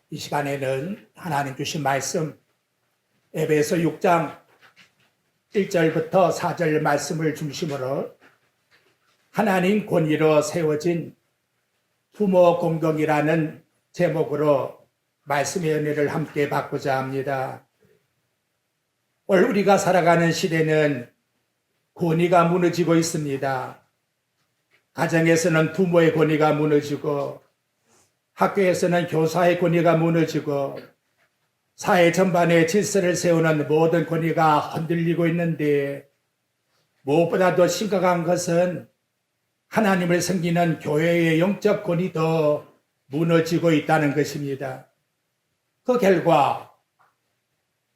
이 시간에는 하나님 주신 말씀 에베소 6장 1절부터 4절 말씀을 중심으로 하나님 권위로 세워진 부모 공동이라는 제목으로 말씀의 은혜를 함께 받고자 합니다. 오늘 우리가 살아가는 시대는 권위가 무너지고 있습니다. 가정에서는 부모의 권위가 무너지고 학교에서는 교사의 권위가 무너지고 사회 전반의 질서를 세우는 모든 권위가 흔들리고 있는데 무엇보다도 심각한 것은 하나님을 섬기는 교회의 영적 권위도 무너지고 있다는 것입니다. 그 결과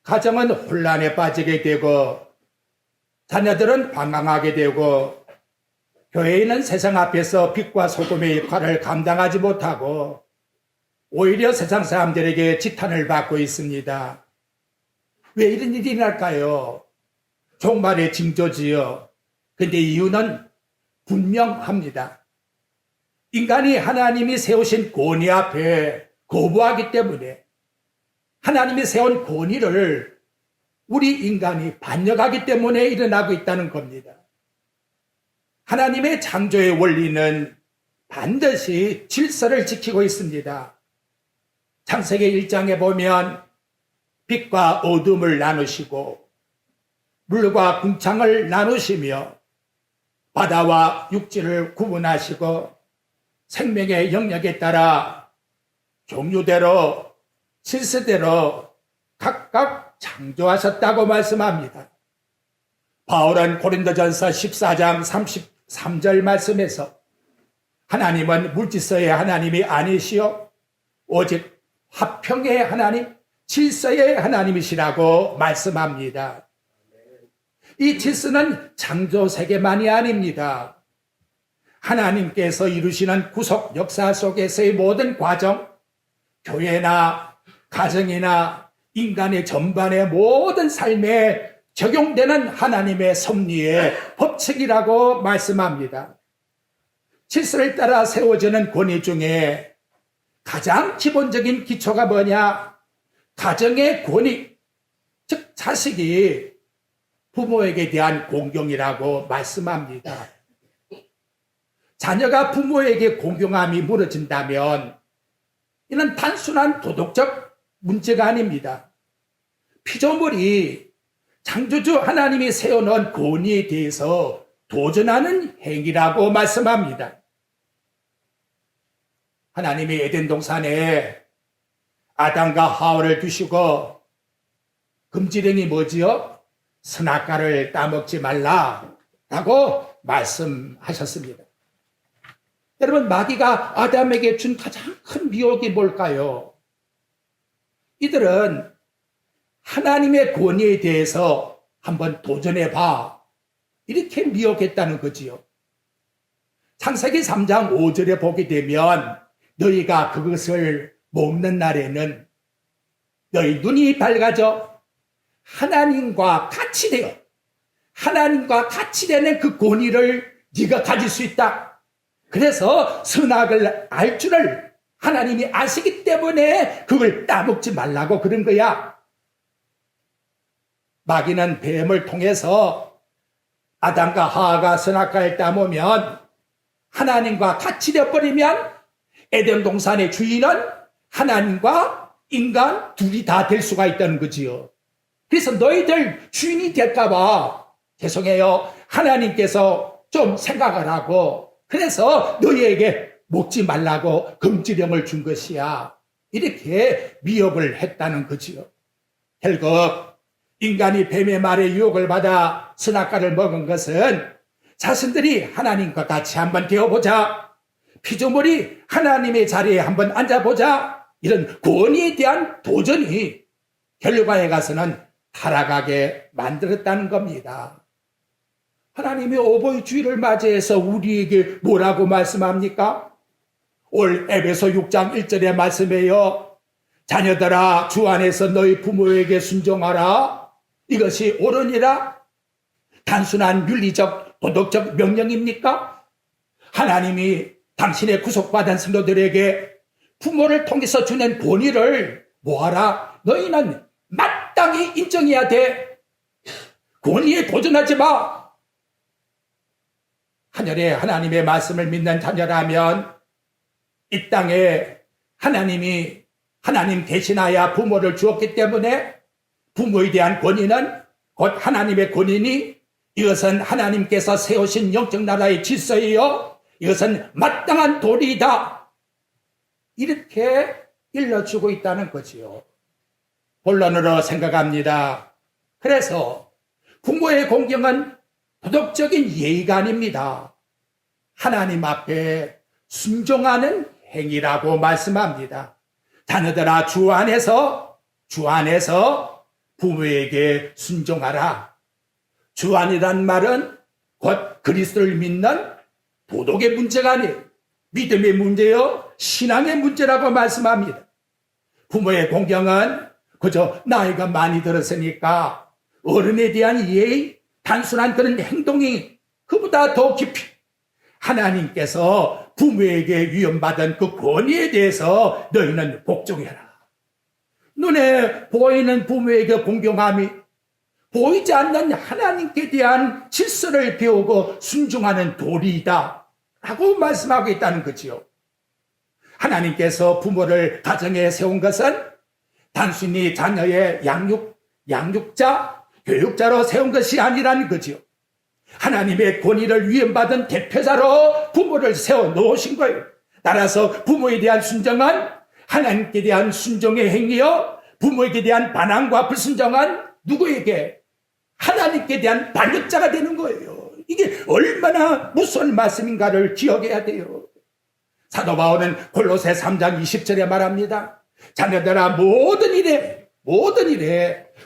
가정은 혼란에 빠지게 되고 자녀들은 방황하게 되고 교회인은 세상 앞에서 빛과 소금의 역할을 감당하지 못하고 오히려 세상 사람들에게 지탄을 받고 있습니다. 왜 이런 일이 날까요? 종말의 징조지요. 근데 이유는 분명합니다. 인간이 하나님이 세우신 권위 앞에 거부하기 때문에 하나님이 세운 권위를 우리 인간이 반역하기 때문에 일어나고 있다는 겁니다. 하나님의 창조의 원리는 반드시 질서를 지키고 있습니다. 창세기 1장에 보면 빛과 어둠을 나누시고 물과 궁창을 나누시며 바다와 육지를 구분하시고 생명의 영역에 따라 종류대로 질서대로 각각 창조하셨다고 말씀합니다. 바울은 고린도전서 14장 33절 말씀에서 하나님은 물질서의 하나님이 아니시오 오직 화평의 하나님, 질서의 하나님이시라고 말씀합니다. 이 질서는 창조 세계만이 아닙니다. 하나님께서 이루시는 구속 역사 속에서의 모든 과정, 교회나 가정이나 인간의 전반의 모든 삶에 적용되는 하나님의 섭리의 법칙이라고 말씀합니다. 질서를 따라 세워지는 권위 중에 가장 기본적인 기초가 뭐냐? 가정의 권위, 즉 자식이 부모에게 대한 공경이라고 말씀합니다. 자녀가 부모에게 공경함이 무너진다면 이는 단순한 도덕적 문제가 아닙니다. 피조물이 창조주 하나님이 세워놓은 권위에 대해서 도전하는 행위라고 말씀합니다. 하나님이 에덴 동산에 아담과 하와를 두시고 금지령이 뭐지요? 선악과를 따먹지 말라라고 말씀하셨습니다. 여러분, 마귀가 아담에게 준 가장 큰 미혹이 뭘까요? 이들은 하나님의 권위에 대해서 한번 도전해봐 이렇게 미혹했다는 거지요. 창세기 3장 5절에 보게 되면 너희가 그것을 먹는 날에는 너희 눈이 밝아져 하나님과 같이 되는 그 권위를 네가 가질 수 있다. 그래서 선악을 알 줄을 하나님이 아시기 때문에 그걸 따먹지 말라고 그런 거야. 마귀는 뱀을 통해서 아담과 하와가 선악과를 따먹으면 하나님과 같이 되어버리면 에덴 동산의 주인은 하나님과 인간 둘이 다 될 수가 있다는 거지요. 그래서 너희들 주인이 될까봐 죄송해요. 하나님께서 좀 생각을 하고 그래서 너희에게 먹지 말라고 금지령을 준 것이야. 이렇게 미혹을 했다는 거지요. 결국 인간이 뱀의 말에 유혹을 받아 선악과를 먹은 것은 자신들이 하나님과 같이 한번 되어보자. 피조물이 하나님의 자리에 한번 앉아보자. 이런 권위에 대한 도전이 결과에 가서는 타락하게 만들었다는 겁니다. 하나님의 어버이 주일을 맞이해서 우리에게 뭐라고 말씀합니까? 올 에베소 6장 1절의 말씀에요. 자녀들아 주 안에서 너희 부모에게 순종하라. 이것이 옳으니라. 단순한 윤리적 도덕적 명령입니까? 하나님이 당신의 구속받은 성도들에게 부모를 통해서 주는 권위를 뭐하라? 너희는 마땅히 인정해야 돼. 권위에 도전하지 마. 하늘에 하나님의 말씀을 믿는 자녀라면 이 땅에 하나님 대신하여 부모를 주었기 때문에 부모에 대한 권위는 곧 하나님의 권위니 이것은 하나님께서 세우신 영적 나라의 질서이요 이것은 마땅한 도리이다. 이렇게 일러주고 있다는 거지요. 본론으로 생각합니다. 그래서 부모의 공경은 도덕적인 예의가 아닙니다. 하나님 앞에 순종하는 행위라고 말씀합니다. 자녀들아 주 안에서 부모에게 순종하라. 주 안이란 말은 곧 그리스도를 믿는 도덕의 문제가 아니에요. 믿음의 문제요 신앙의 문제라고 말씀합니다. 부모의 공경은 그저 나이가 많이 들었으니까 어른에 대한 예의, 단순한 그런 행동이 그보다 더 깊이 하나님께서 부모에게 위임받은 그 권위에 대해서 너희는 복종해라. 눈에 보이는 부모에게 공경함이 보이지 않는 하나님께 대한 질서를 배우고 순종하는 도리이다 라고 말씀하고 있다는 거지요. 하나님께서 부모를 가정에 세운 것은 단순히 자녀의 양육자, 교육자로 세운 것이 아니라는 거지요. 하나님의 권위를 위임받은 대표자로 부모를 세워놓으신 거예요. 따라서 부모에 대한 순종은 하나님께 대한 순종의 행위요, 부모에게 대한 반항과 불순종은 누구에게? 하나님께 대한 반역자가 되는 거예요. 이게 얼마나 무서운 말씀인가를 기억해야 돼요. 사도 바울은 골로새 3장 20절에 말합니다. 자녀들아 모든 일에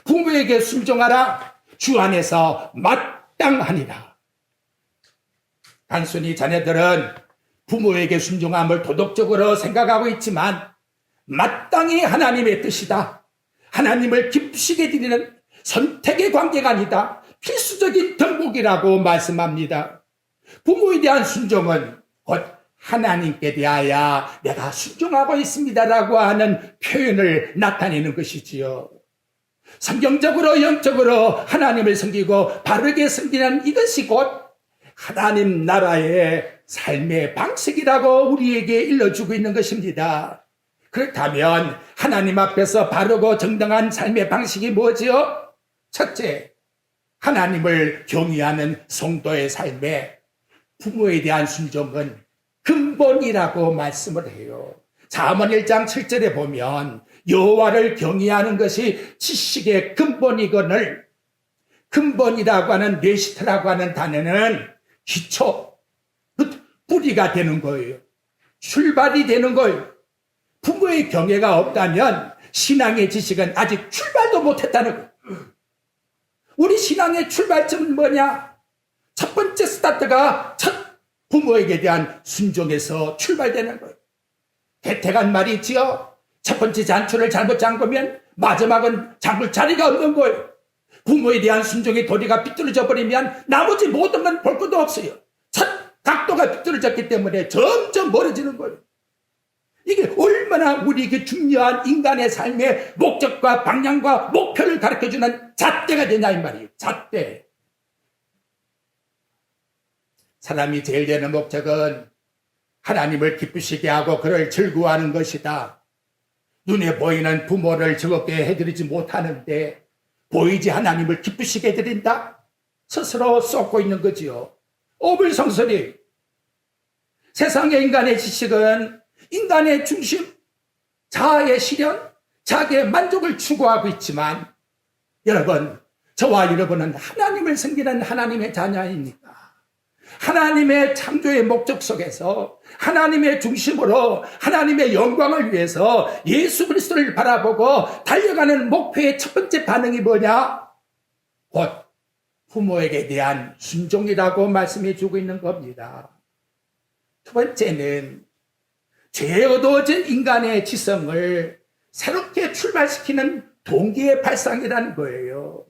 부모에게 순종하라. 주 안에서 마땅하니라. 단순히 자녀들은 부모에게 순종함을 도덕적으로 생각하고 있지만 마땅히 하나님의 뜻이다. 하나님을 기쁘시게 드리는 선택의 관계가 아니다. 필수적인 덕목이라고 말씀합니다. 부모에 대한 순종은 곧 하나님께 대하여 내가 순종하고 있습니다라고 하는 표현을 나타내는 것이지요. 성경적으로 영적으로 하나님을 섬기고 바르게 섬기는 이것이 곧 하나님 나라의 삶의 방식이라고 우리에게 일러주고 있는 것입니다. 그렇다면 하나님 앞에서 바르고 정당한 삶의 방식이 뭐지요? 첫째, 하나님을 경외하는 성도의 삶에 부모에 대한 순종은 근본이라고 말씀을 해요. 잠언 1장 7절에 보면 여호와를 경외하는 것이 지식의 근본이거늘 근본이라고 하는 뇌시트라고 하는 단어는 기초, 뿌리가 되는 거예요. 출발이 되는 거예요. 부모의 경외가 없다면 신앙의 지식은 아직 출발도 못했다는 거예요. 우리 신앙의 출발점은 뭐냐? 첫 번째 스타트가 첫 부모에게 대한 순종에서 출발되는 거예요. 대택한 말이 있지요. 첫 번째 잔추를 잘못 잠그면 마지막은 잠글 자리가 없는 거예요. 부모에 대한 순종의 도리가 비뚤어져 버리면 나머지 모든 건 볼 것도 없어요. 첫 각도가 비뚤어졌기 때문에 점점 멀어지는 거예요. 이게 얼마나 우리에게 중요한 인간의 삶의 목적과 방향과 목표를 가르쳐주는 잣대가 되냐 이 말이에요. 잣대. 사람이 제일 되는 목적은 하나님을 기쁘시게 하고 그를 즐거워하는 것이다. 눈에 보이는 부모를 즐겁게 해드리지 못하는데 보이지 하나님을 기쁘시게 해드린다? 스스로 쏟고 있는 거지요. 오불성설이. 세상의 인간의 지식은 인간의 중심, 자아의 실현, 자기의 만족을 추구하고 있지만 여러분, 저와 여러분은 하나님을 섬기는 하나님의 자녀입니까? 하나님의 창조의 목적 속에서 하나님의 중심으로 하나님의 영광을 위해서 예수 그리스도를 바라보고 달려가는 목표의 첫 번째 반응이 뭐냐? 곧 부모에게 대한 순종이라고 말씀해 주고 있는 겁니다. 두 번째는 죄에 얻어진 인간의 지성을 새롭게 출발시키는 동기의 발상이라는 거예요.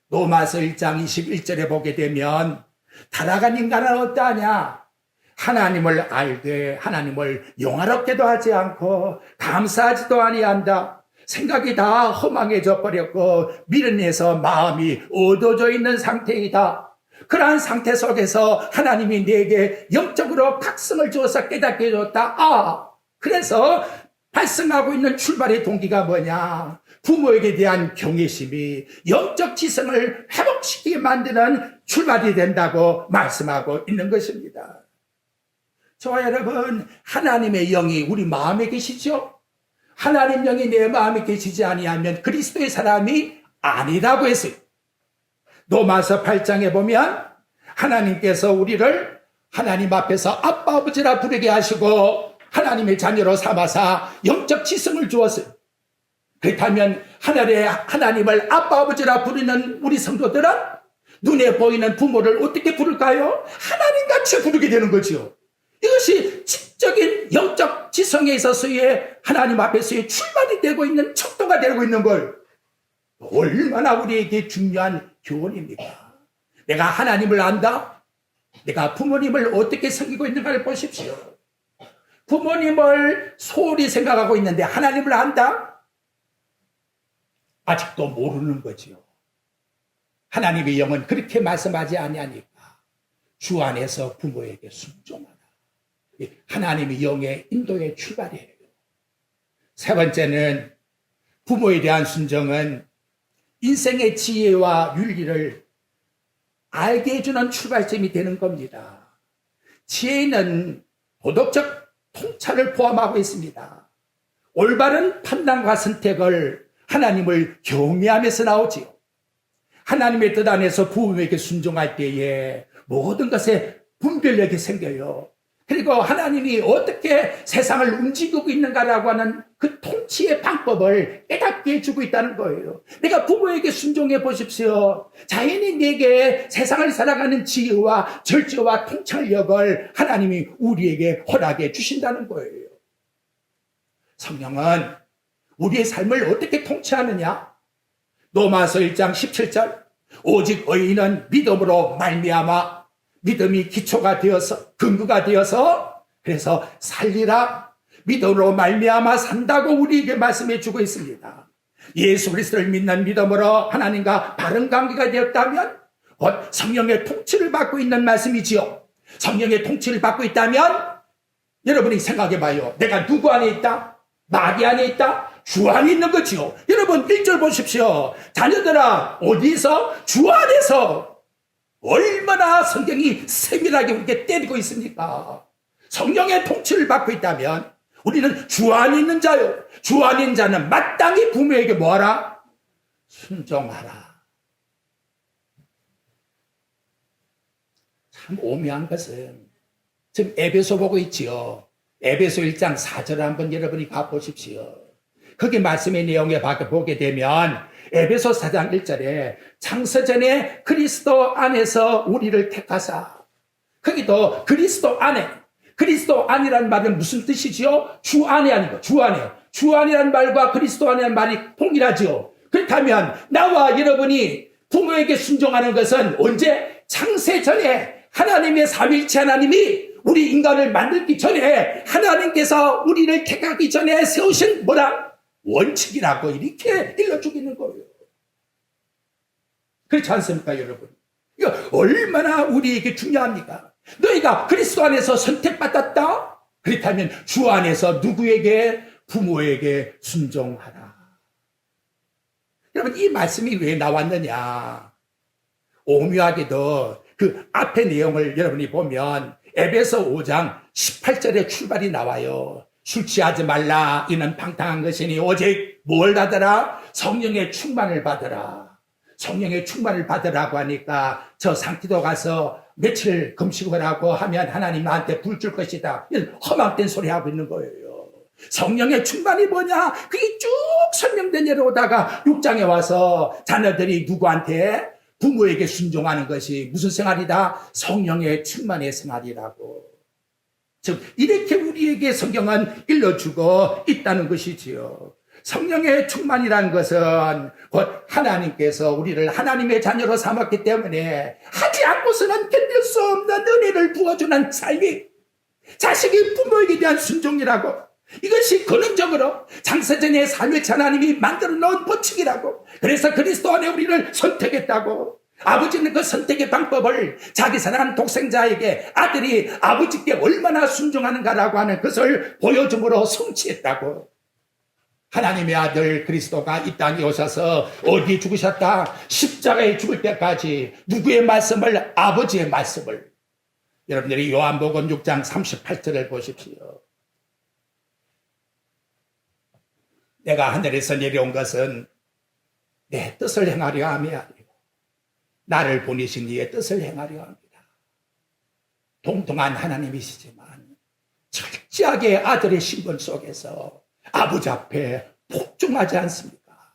로마서 1장 21절에 보게 되면 타락한 인간은 어떠하냐? 하나님을 알되 하나님을 영화롭게도 하지 않고 감사하지도 아니한다. 생각이 다 허망해져 버렸고 미련에서 마음이 어두워져 있는 상태이다. 그러한 상태 속에서 하나님이 내게 영적으로 각성을 주어서 깨닫게 해줬다. 그래서 발생하고 있는 출발의 동기가 뭐냐? 부모에게 대한 경외심이 영적 지성을 회복시키게 만드는 출발이 된다고 말씀하고 있는 것입니다. 저와 여러분, 하나님의 영이 우리 마음에 계시죠? 하나님 영이 내 마음에 계시지 아니하면 그리스도의 사람이 아니라고 했어요. 로마서 8장에 보면 하나님께서 우리를 하나님 앞에서 아빠 아버지라 부르게 하시고 하나님의 자녀로 삼아사 영적 지성을 주었어요. 그렇다면 하나님을 아빠 아버지라 부르는 우리 성도들은 눈에 보이는 부모를 어떻게 부를까요? 하나님같이 부르게 되는 거죠. 이것이 지적인 영적 지성에 있어서의 하나님 앞에서의 출발이 되고 있는 척도가 되고 있는 걸 얼마나 우리에게 중요한 교훈입니까? 내가 하나님을 안다? 내가 부모님을 어떻게 섬기고 있는가를 보십시오. 부모님을 소홀히 생각하고 있는데 하나님을 안다? 아직도 모르는 거지요. 하나님의 영은 그렇게 말씀하지 아니하니까 주 안에서 부모에게 순종하라. 하나님의 영의 인도의 출발이에요. 세 번째는 부모에 대한 순종은 인생의 지혜와 윤리를 알게 해주는 출발점이 되는 겁니다. 지혜는 도덕적 통찰을 포함하고 있습니다. 올바른 판단과 선택을 하나님을 경외하면서 나오지요. 하나님의 뜻 안에서 부모에게 순종할 때에 모든 것에 분별력이 생겨요. 그리고 하나님이 어떻게 세상을 움직이고 있는가라고 하는 그 통치의 방법을 깨닫게 해주고 있다는 거예요. 내가 부모에게 순종해 보십시오. 자연히 내게 세상을 살아가는 지혜와 절제와 통찰력을 하나님이 우리에게 허락해 주신다는 거예요. 성령은 우리의 삶을 어떻게 통치하느냐? 로마서 1장 17절 오직 의인은 믿음으로 말미암아 믿음이 기초가 되어서 근거가 되어서 그래서 살리라 믿음으로 말미암아 산다고 우리에게 말씀해 주고 있습니다. 예수 그리스도를 믿는 믿음으로 하나님과 바른 관계가 되었다면 곧 성령의 통치를 받고 있는 말씀이지요. 성령의 통치를 받고 있다면 여러분이 생각해 봐요. 내가 누구 안에 있다? 마귀 안에 있다? 주 안에 있는 거지요. 여러분 1절 보십시오. 자녀들아 어디서? 주 안에서. 얼마나 성경이 세밀하게 우리에게 때리고 있습니까? 성령의 통치를 받고 있다면 우리는 주 안에 있는 자요. 주 안에 있는 자는 마땅히 부모에게 뭐하라? 순종하라. 참 오묘한 것은 지금 에베소 보고 있지요. 에베소 1장 4절 한번 여러분이 가보십시오. 거기 말씀의 내용에 보게 되면 에베소 4장 1절에 창세전에 그리스도 안에서 우리를 택하사. 거기도 그리스도 안에. 그리스도 안이라는 말은 무슨 뜻이지요? 주 안에 아니고 주 안에. 주 안이라는 말과 그리스도 안이라는 말이 동일하지요. 그렇다면 나와 여러분이 부모에게 순종하는 것은 언제? 창세전에 하나님의 삼위일체 하나님이 우리 인간을 만들기 전에 하나님께서 우리를 택하기 전에 세우신 뭐라? 원칙이라고 이렇게 일러주고 있는 거예요. 그렇지 않습니까, 여러분? 이거 얼마나 우리에게 중요합니까? 너희가 그리스도 안에서 선택받았다? 그렇다면 주 안에서 누구에게? 부모에게 순종하라. 여러분, 이 말씀이 왜 나왔느냐? 오묘하게도 그 앞의 내용을 여러분이 보면 에베소 5장 18절에 출발이 나와요. 술 취하지 말라. 이는 방탕한 것이니 오직 뭘 받으라? 성령의 충만을 받으라. 성령의 충만을 받으라고 하니까 저 상티도 가서 며칠 금식을 하고 하면 하나님 나한테 불 줄 것이다. 이런 험악된 소리 하고 있는 거예요. 성령의 충만이 뭐냐? 그게 쭉 설명된 예로 오다가 6장에 와서 자녀들이 누구한테? 부모에게 순종하는 것이 무슨 생활이다? 성령의 충만의 생활이라고. 즉 이렇게 우리에게 성경은 일러주고 있다는 것이지요. 성령의 충만이라는 것은 곧 하나님께서 우리를 하나님의 자녀로 삼았기 때문에 하지 않고서는 견딜 수 없는 은혜를 부어주는 삶이 자식이 부모에게 대한 순종이라고. 이것이 근원적으로 장세전의 삼위일체 하나님이 만들어 놓은 법칙이라고. 그래서 그리스도 안에 우리를 선택했다고. 아버지는 그 선택의 방법을 자기 사랑하는 독생자에게 아들이 아버지께 얼마나 순종하는가라고 하는 것을 보여줌으로 성취했다고. 하나님의 아들 그리스도가 이 땅에 오셔서 어디 죽으셨다? 십자가에 죽을 때까지 누구의 말씀을? 아버지의 말씀을. 여러분들이 요한복음 6장 38절을 보십시오. 내가 하늘에서 내려온 것은 내 뜻을 행하려 함이 아니고 나를 보내신 이의 뜻을 행하려 합니다. 동등한 하나님이시지만 철저하게 아들의 신분 속에서 아버지 앞에 복종하지 않습니까?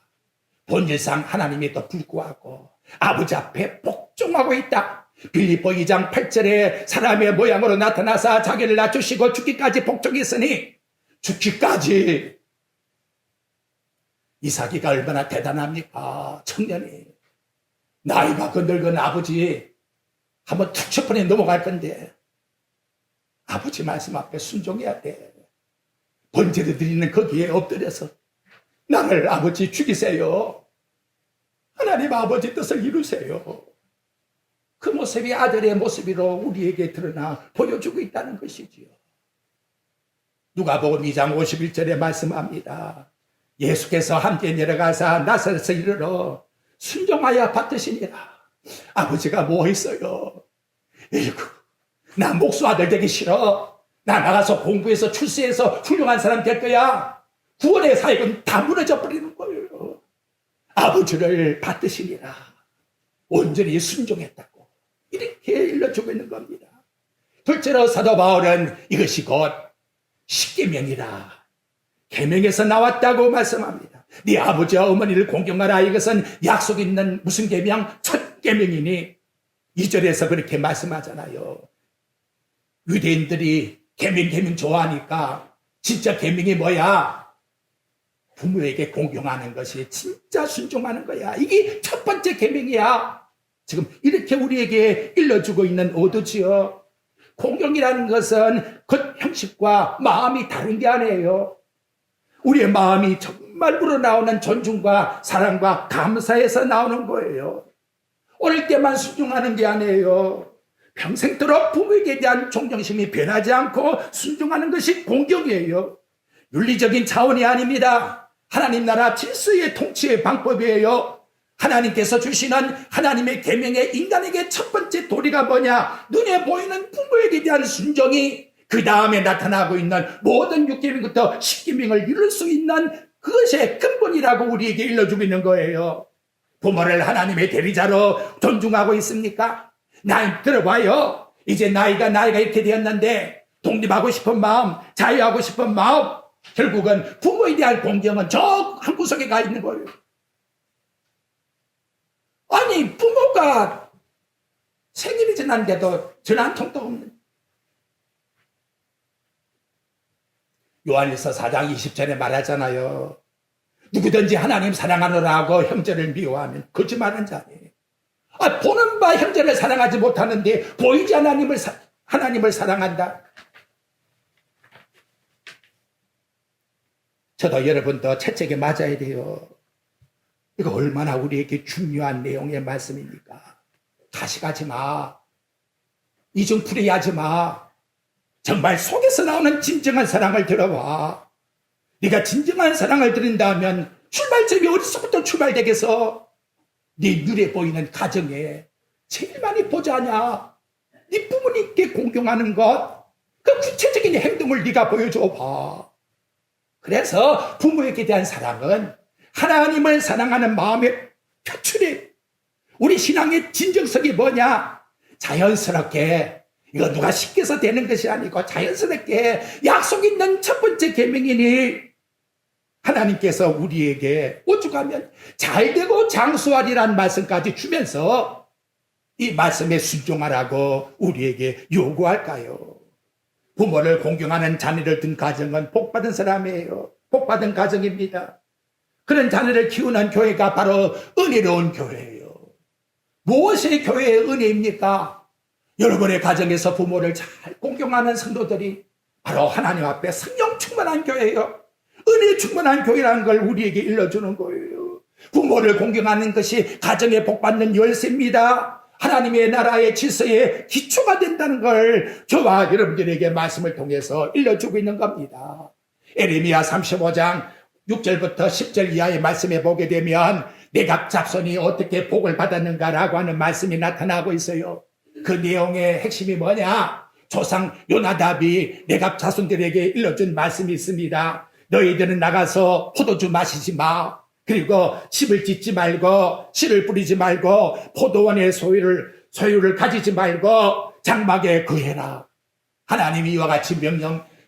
본질상 하나님에도 불구하고 아버지 앞에 복종하고 있다. 빌립보 2장 8절에 사람의 모양으로 나타나사 자기를 낮추시고 죽기까지 복종했으니 죽기까지. 이삭이가 얼마나 대단합니까? 청년이 나이가 그 늙은 아버지 한번 툭 쳐버려 넘어갈 건데 아버지 말씀 앞에 순종해야 돼. 번제를 드리는 거기에 엎드려서 나를 아버지 죽이세요. 하나님 아버지 뜻을 이루세요. 그 모습이 아들의 모습으로 우리에게 드러나 보여주고 있다는 것이지요. 누가복음 2장 51절에 말씀합니다. 예수께서 함께 내려가사 나사렛에 이르러 순종하여 받으시니라. 아버지가 뭐 했어요? 에이구, 나 목수 아들 되기 싫어. 나 나가서 공부해서 출세해서 훌륭한 사람 될 거야. 구원의 사역은 다 무너져 버리는 거예요. 아버지를 받으시니라. 온전히 순종했다고. 이렇게 일러주고 있는 겁니다. 둘째로 사도 바울은 이것이 곧 십계명이라. 계명에서 나왔다고 말씀합니다. 네 아버지와 어머니를 공경하라. 이것은 약속 있는 무슨 계명? 첫 계명이니 2절에서 그렇게 말씀하잖아요. 유대인들이 계명 좋아하니까 진짜 계명이 뭐야? 부모에게 공경하는 것이 진짜 순종하는 거야. 이게 첫 번째 계명이야. 지금 이렇게 우리에게 일러주고 있는 오도지요. 공경이라는 것은 그 형식과 마음이 다른 게 아니에요. 우리의 마음이 정말 우러나오는 존중과 사랑과 감사에서 나오는 거예요. 어릴 때만 순종하는 게 아니에요. 평생도록 부모에게 대한 존경심이 변하지 않고 순종하는 것이 공경이에요. 윤리적인 차원이 아닙니다. 하나님 나라 질서의 통치의 방법이에요. 하나님께서 주시는 하나님의 계명의 인간에게 첫 번째 도리가 뭐냐? 눈에 보이는 부모에게 대한 순종이 그 다음에 나타나고 있는 모든 6계명부터 10계명을 이룰 수 있는 그것의 근본이라고 우리에게 일러주고 있는 거예요. 부모를 하나님의 대리자로 존중하고 있습니까? 나 들어봐요. 이제 나이가 이렇게 되었는데 독립하고 싶은 마음, 자유하고 싶은 마음, 결국은 부모에 대한 공경은 저 한구석에 가 있는 거예요. 아니 부모가 생일이 지났는데도 전화 한 통도 없는. 요한일서 4장 20절에 말하잖아요. 누구든지 하나님 사랑하노라고 형제를 미워하면 거짓말하는 자니. 보는 바 형제를 사랑하지 못하는데 보이지 하나님을 사랑한다. 저도 여러분도 채찍에 맞아야 돼요. 이거 얼마나 우리에게 중요한 내용의 말씀입니까? 가식하지 마. 이중풀이하지 마. 정말 속에서 나오는 진정한 사랑을 들어봐. 네가 진정한 사랑을 들은다면 출발점이 어디서부터 출발되겠어? 네 눈에 보이는 가정에 제일 많이 보자냐? 네 부모님께 공경하는 것, 그 구체적인 행동을 네가 보여줘봐. 그래서 부모에게 대한 사랑은 하나님을 사랑하는 마음의 표출이. 우리 신앙의 진정성이 뭐냐? 자연스럽게, 이거 누가 시켜서 되는 것이 아니고 자연스럽게 약속 있는 첫 번째 계명이니 하나님께서 우리에게 오죽하면 잘되고 장수하리라는 말씀까지 주면서 이 말씀에 순종하라고 우리에게 요구할까요? 부모를 공경하는 자녀를 둔 가정은 복받은 사람이에요. 복받은 가정입니다. 그런 자녀를 키우는 교회가 바로 은혜로운 교회예요. 무엇이 교회의 은혜입니까? 여러분의 가정에서 부모를 잘 공경하는 성도들이 바로 하나님 앞에 성령 충만한 교회예요. 은혜 충만한 교회라는 걸 우리에게 일러주는 거예요. 부모를 공경하는 것이 가정에 복받는 열쇠입니다. 하나님의 나라의 질서의 기초가 된다는 걸 저와 여러분들에게 말씀을 통해서 일러주고 있는 겁니다. 에레미야 35장 6절부터 10절 이하의 말씀에 보게 되면 내각 자손이 어떻게 복을 받았는가라고 하는 말씀이 나타나고 있어요. 그 내용의 핵심이 뭐냐? 조상 요나답이 내각 자손들에게 일러준 말씀이 있습니다. 너희들은 나가서 포도주 마시지 마. 그리고 집을 짓지 말고 씨를 뿌리지 말고 포도원의 소유를 가지지 말고 장막에 거해라. 하나님이 이와 같이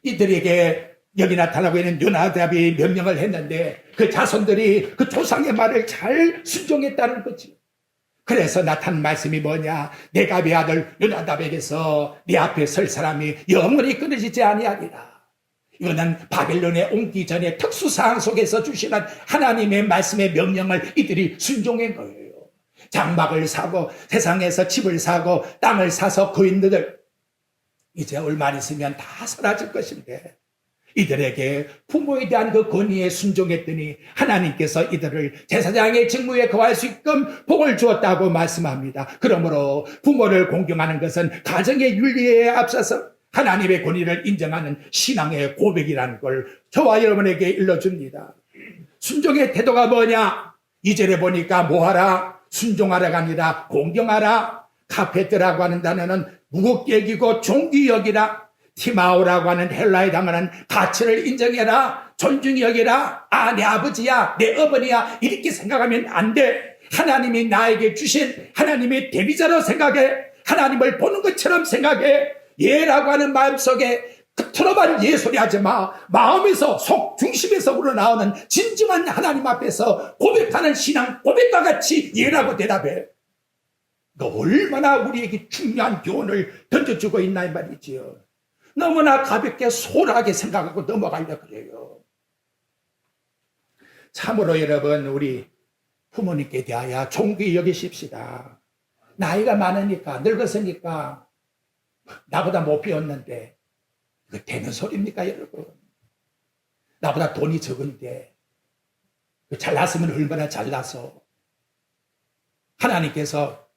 이들에게 여기 나타나고 있는 요나답이 명령을 했는데 그 자손들이 그 조상의 말을 잘 순종했다는 거지. 그래서 나타난 말씀이 뭐냐? 네갑의 아들 요나답에게서 네 앞에 설 사람이 영원히 끊어지지 아니하리라. 이거는 바벨론에 옮기 전에 특수사항 속에서 주시는 하나님의 말씀의 명령을 이들이 순종한 거예요. 장막을 사고 세상에서 집을 사고 땅을 사서 거인들 이제 얼마 있으면 다 사라질 것인데 이들에게 부모에 대한 그 권위에 순종했더니 하나님께서 이들을 제사장의 직무에 거할 수 있게끔 복을 주었다고 말씀합니다. 그러므로 부모를 공경하는 것은 가정의 윤리에 앞서서 하나님의 권위를 인정하는 신앙의 고백이라는 걸 저와 여러분에게 일러줍니다. 순종의 태도가 뭐냐? 2절에 보니까 뭐하라? 순종하라가 아니라 공경하라. 카페트라고 하는 단어는 무겁게 여기고 존귀 여기라. 티마오라고 하는 헬라에 담아는 가치를 인정해라. 존중히 여기라. 아, 내 아버지야, 내 어머니야, 이렇게 생각하면 안 돼. 하나님이 나에게 주신 하나님의 대비자로 생각해. 하나님을 보는 것처럼 생각해. 예라고 하는 마음속에 겉으로만 예소리 하지 마. 마음에서 속 중심에서 우러나오는 진정한 하나님 앞에서 고백하는 신앙 고백과 같이 예라고 대답해. 너 얼마나 우리에게 중요한 교훈을 던져주고 있나 이 말이지요. 너무나 가볍게 소홀하게 생각하고 넘어가려고 그래요. 참으로 여러분, 우리 부모님께 대하여 존귀히 여기십시다. 나이가 많으니까, 늙었으니까 나보다 못 배웠는데 이거 되는 소리입니까 여러분? 나보다 돈이 적은데 잘났으면 얼마나 잘나서 하나님께서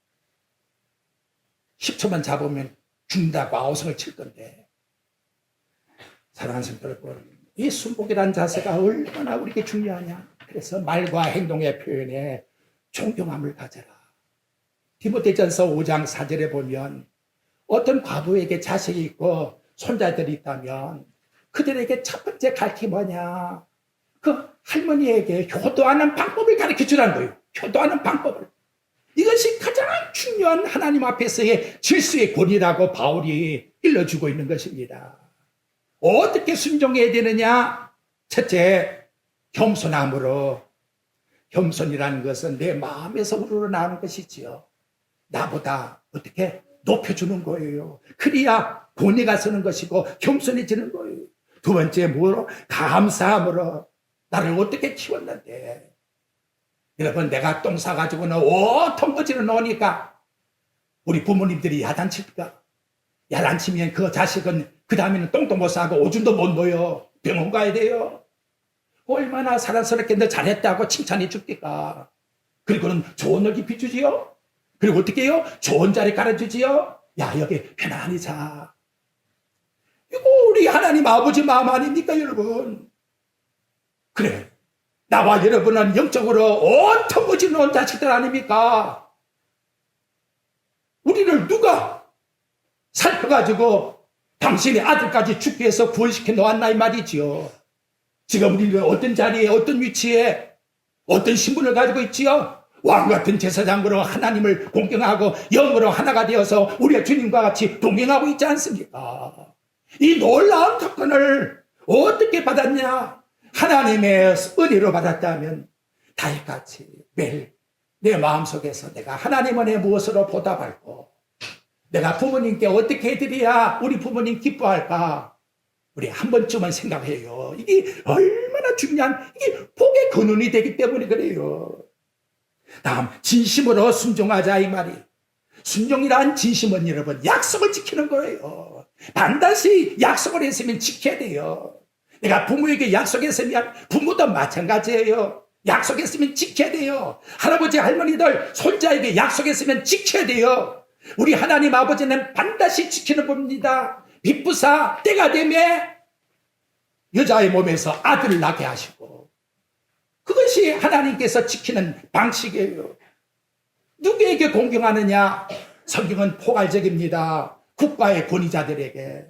10초만 잡으면 죽는다고 아우성을 칠 건데. 사랑하는 성도 여러분, 이 순복이라는 자세가 얼마나 우리에게 중요하냐. 그래서 말과 행동의 표현에 존경함을 가져라. 디모데전서 5장 4절에 보면 어떤 과부에게 자식이 있고 손자들이 있다면 그들에게 첫 번째 가르침이 뭐냐? 그 할머니에게 효도하는 방법을 가르쳐 주라는 거예요. 효도하는 방법을. 이것이 가장 중요한 하나님 앞에서의 질서의 권위라고 바울이 일러주고 있는 것입니다. 어떻게 순종해야 되느냐? 첫째, 겸손함으로. 겸손이라는 것은 내 마음에서 우러나오는 것이지요. 나보다 어떻게 높여주는 거예요. 그래야 권위가 서는 것이고 겸손해지는 거예요. 두 번째, 뭐로? 감사함으로. 나를 어떻게 키웠는데. 여러분, 내가 똥 싸가지고는 온통 거지를 놓으니까 우리 부모님들이 야단칠까? 야단치면 그 자식은 그 다음에는 똥도 못 싸고 오줌도 못 놓여. 병원 가야 돼요. 얼마나 사랑스럽게 너 잘했다고 칭찬해 줄까? 그리고는 좋은 옷 입혀주지요. 그리고 어떻게 해요? 좋은 자리 깔아주지요. 야, 여기 편안히 자. 이거 우리 하나님 아버지 마음 아닙니까 여러분? 그래, 나와 여러분은 영적으로 온통 거짓놓은 자식들 아닙니까? 우리를 누가 살펴가지고 당신의 아들까지 죽게 해서 구원시켜 놓았나 이 말이지요. 지금 우리는 어떤 자리에, 어떤 위치에, 어떤 신분을 가지고 있지요? 왕같은 제사장으로 하나님을 공경하고 영으로 하나가 되어서 우리의 주님과 같이 동행하고 있지 않습니까? 이 놀라운 특권을 어떻게 받았냐? 하나님의 은혜로 받았다면 다윗같이 매일 내 마음속에서 내가 하나님 은혜 무엇으로 보답할까? 내가 부모님께 어떻게 해드려야 우리 부모님 기뻐할까? 우리 한 번쯤은 생각해요. 이게 얼마나 중요한, 이게 복의 근원이 되기 때문에 그래요. 다음, 진심으로 순종하자 이 말이. 순종이란 진심은 여러분 약속을 지키는 거예요. 반드시 약속을 했으면 지켜야 돼요. 내가 부모에게 약속했으면 부모도 마찬가지예요. 약속했으면 지켜야 돼요. 할아버지 할머니들 손자에게 약속했으면 지켜야 돼요. 우리 하나님 아버지는 반드시 지키는 분입니다. 빚부사 때가 되면 여자의 몸에서 아들을 낳게 하시고, 그것이 하나님께서 지키는 방식이에요. 누구에게 공경하느냐? 성경은 포괄적입니다. 국가의 권위자들에게.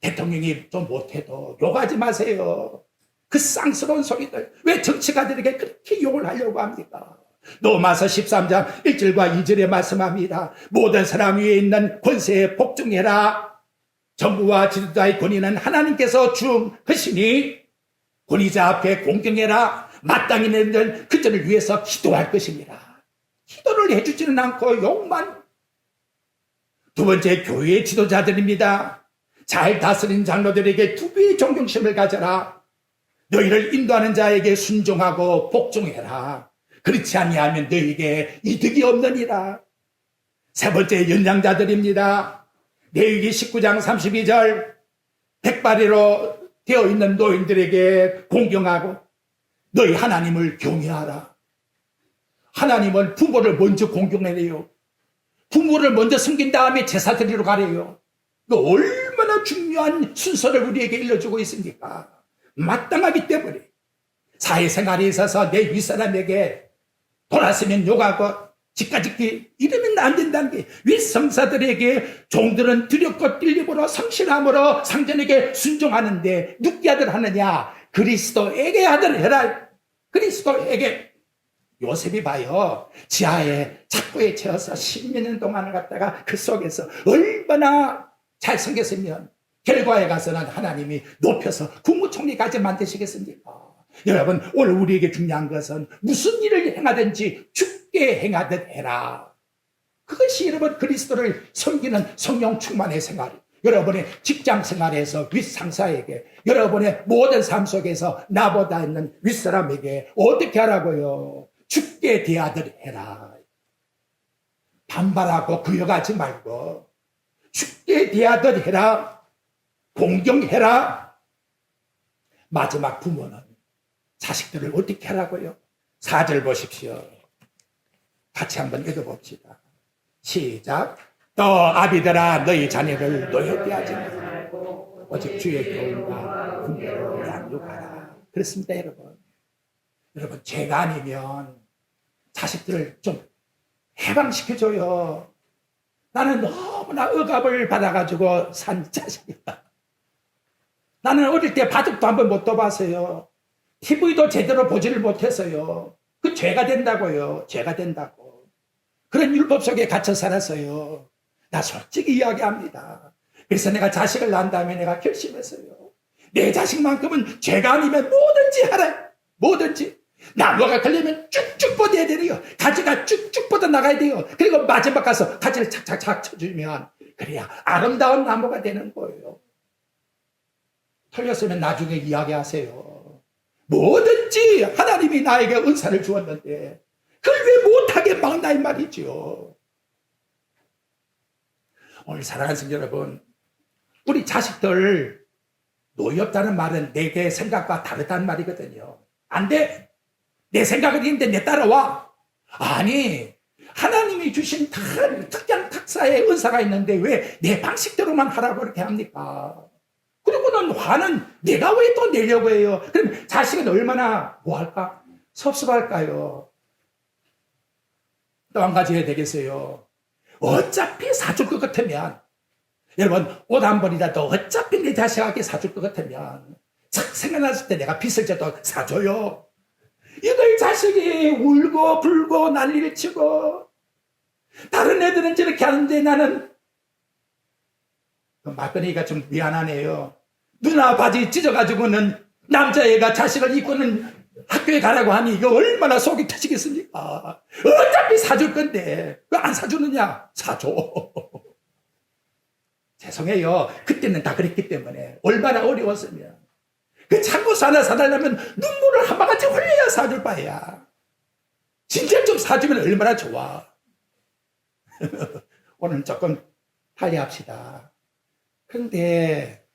대통령이 좀 못해도 욕하지 마세요. 그 쌍스러운 소리들. 왜 정치가들에게 그렇게 욕을 하려고 합니까? 로마서 13장 1절과 2절에 말씀합니다. 모든 사람 위에 있는 권세에 복종해라. 정부와 지도자의 권위는 하나님께서 주하시니 권위자 앞에 공경해라. 마땅히 내는 그들을 위해서 기도할 것입니다. 기도를 해주지는 않고 욕만. 두 번째, 교회의 지도자들입니다. 잘 다스린 장로들에게 두 배의 존경심을 가져라. 너희를 인도하는 자에게 순종하고 복종해라. 그렇지 아니하면 너희에게 이득이 없느니라. 세 번째, 연장자들입니다. 레위기 19장 32절, 백발이로 되어 있는 노인들에게 공경하고 너희 하나님을 경외하라. 하나님은 부모를 먼저 공경해요. 부모를 먼저 섬긴 다음에 제사 드리러 가래요. 얼마나 중요한 순서를 우리에게 일러주고 있습니까? 마땅하기 때문에. 사회생활에 있어서 내 윗사람에게 돌아서면 욕하고 집까짓기 이러면 안 된다는 게, 윗성사들에게 종들은 두렵고 뛸림으로 성실함으로 상전에게 순종하는데 누구 아들 하느냐? 그리스도에게 아들 해라. 그리스도에게. 요셉이 봐요. 지하에 착고에 채워서 10몇 년 동안을 갖다가 그 속에서 얼마나 잘 섬겼으면 결과에 가서는 하나님이 높여서 국무총리까지 만드시겠습니까? 여러분, 오늘 우리에게 중요한 것은 무슨 일을 행하든지 죽게 행하듯 해라. 그것이 여러분 그리스도를 섬기는 성령 충만의 생활. 여러분의 직장 생활에서 윗상사에게, 여러분의 모든 삶 속에서 나보다 있는 윗사람에게 어떻게 하라고요? 죽게 대하듯 해라. 반발하고 구역하지 말고 죽게 대하듯 해라. 공경해라. 마지막 부모는 자식들을 어떻게 하라고요? 4절 보십시오. 같이 한번 읽어봅시다. 시작. 또 아비들아 너희 자녀를 노엽게 하지 말고 오직 주의 교훈과 분별로 양육하라. 그렇습니다. 여러분 죄가 아니면 자식들을 좀 해방시켜줘요. 나는 너무나 억압을 받아가지고 산 자식이다. 나는 어릴 때 바둑도 한번 못 떠봤어요. TV도 제대로 보지를 못했어요. 그 죄가 된다고요. 죄가 된다고. 그런 율법 속에 갇혀 살았어요. 나 솔직히 이야기합니다. 그래서 내가 자식을 낳은 다음에 내가 결심했어요. 내 자식만큼은 죄가 아니면 뭐든지 하라. 뭐든지. 나무가 걸리면 쭉쭉 뻗어야 돼요. 가지가 쭉쭉 뻗어 나가야 돼요. 그리고 마지막 가서 가지를 착착착 쳐주면 그래야 아름다운 나무가 되는 거예요. 틀렸으면 나중에 이야기하세요. 뭐든지 하나님이 나에게 은사를 주었는데 그걸 왜 못하게 막나 이 말이죠. 오늘 사랑하는 성도 여러분, 우리 자식들 노엽다는 말은 내게 생각과 다르다는 말이거든요. 안 돼. 내 생각은 있는데 내 따라와. 아니, 하나님이 주신 특별 특사의 은사가 있는데 왜 내 방식대로만 하라고 그렇게 합니까? 그리고는 화는 내가 왜 또 내려고 해요? 그럼 자식은 얼마나 뭐 할까? 섭섭할까요? 또 한 가지 해야 되겠어요. 어차피 사줄 것 같으면, 여러분 옷 한 벌이라도 어차피 내 자식에게 사줄 것 같으면 착 생각났을 때 내가 빚을 져도 사줘요. 이걸 자식이 울고 불고 난리를 치고 다른 애들은 저렇게 하는데 나는 맞거니까 좀 미안하네요. 누나 바지 찢어가지고는 남자애가 자식을 입고는 학교에 가라고 하니 이거 얼마나 속이 터지겠습니까? 어차피 사줄 건데 왜 안 사주느냐? 사줘. 죄송해요. 그때는 다 그랬기 때문에. 얼마나 어려웠으면. 그 참고서 하나 사달라면 눈물을 한 바가지 흘려야 사줄 바야. 진짜 좀 사주면 얼마나 좋아. 오늘 조금 달리합시다. 그런데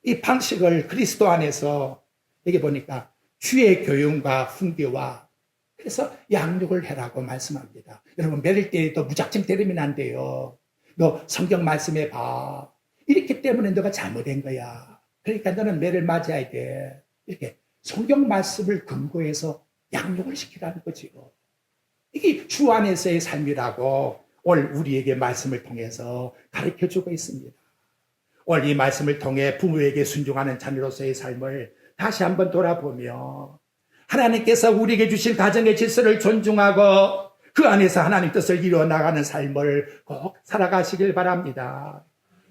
이 방식을 그리스도 안에서 여기 보니까 주의 교훈과 훈계와 그래서 양육을 해라고 말씀합니다. 여러분 매일 때에도 무작정 때리면 안 돼요. 너 성경 말씀해 봐. 이렇기 때문에 너가 잘못된 거야. 그러니까 너는 매를 맞아야 돼. 이렇게 성경 말씀을 근거해서 양육을 시키라는 거지요. 이게 주 안에서의 삶이라고 오늘 우리에게 말씀을 통해서 가르쳐주고 있습니다. 오늘 이 말씀을 통해 부모에게 순종하는 자녀로서의 삶을 다시 한번 돌아보며 하나님께서 우리에게 주신 가정의 질서를 존중하고 그 안에서 하나님 뜻을 이루어 나가는 삶을 꼭 살아가시길 바랍니다.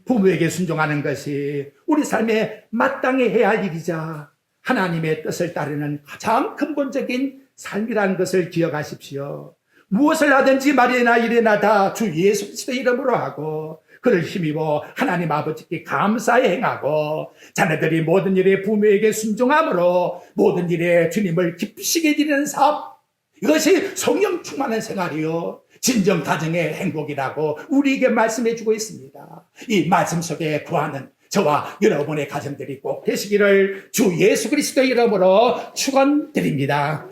부모에게 순종하는 것이 우리 삶에 마땅히 해야 할 일이자 하나님의 뜻을 따르는 가장 근본적인 삶이라는 것을 기억하십시오. 무엇을 하든지 말이나 일이나 다 주 예수 그리스도의 이름으로 하고 그를 힘입어 하나님 아버지께 감사히 행하고 자녀들이 모든 일에 부모에게 순종함으로 모든 일에 주님을 기쁘시게 드리는 사업, 이것이 성령 충만한 생활이요 진정 가정의 행복이라고 우리에게 말씀해 주고 있습니다. 이 말씀 속에 구하는 저와 여러분의 가정들이 꼭 되시기를 주 예수 그리스도의 이름으로 축원드립니다.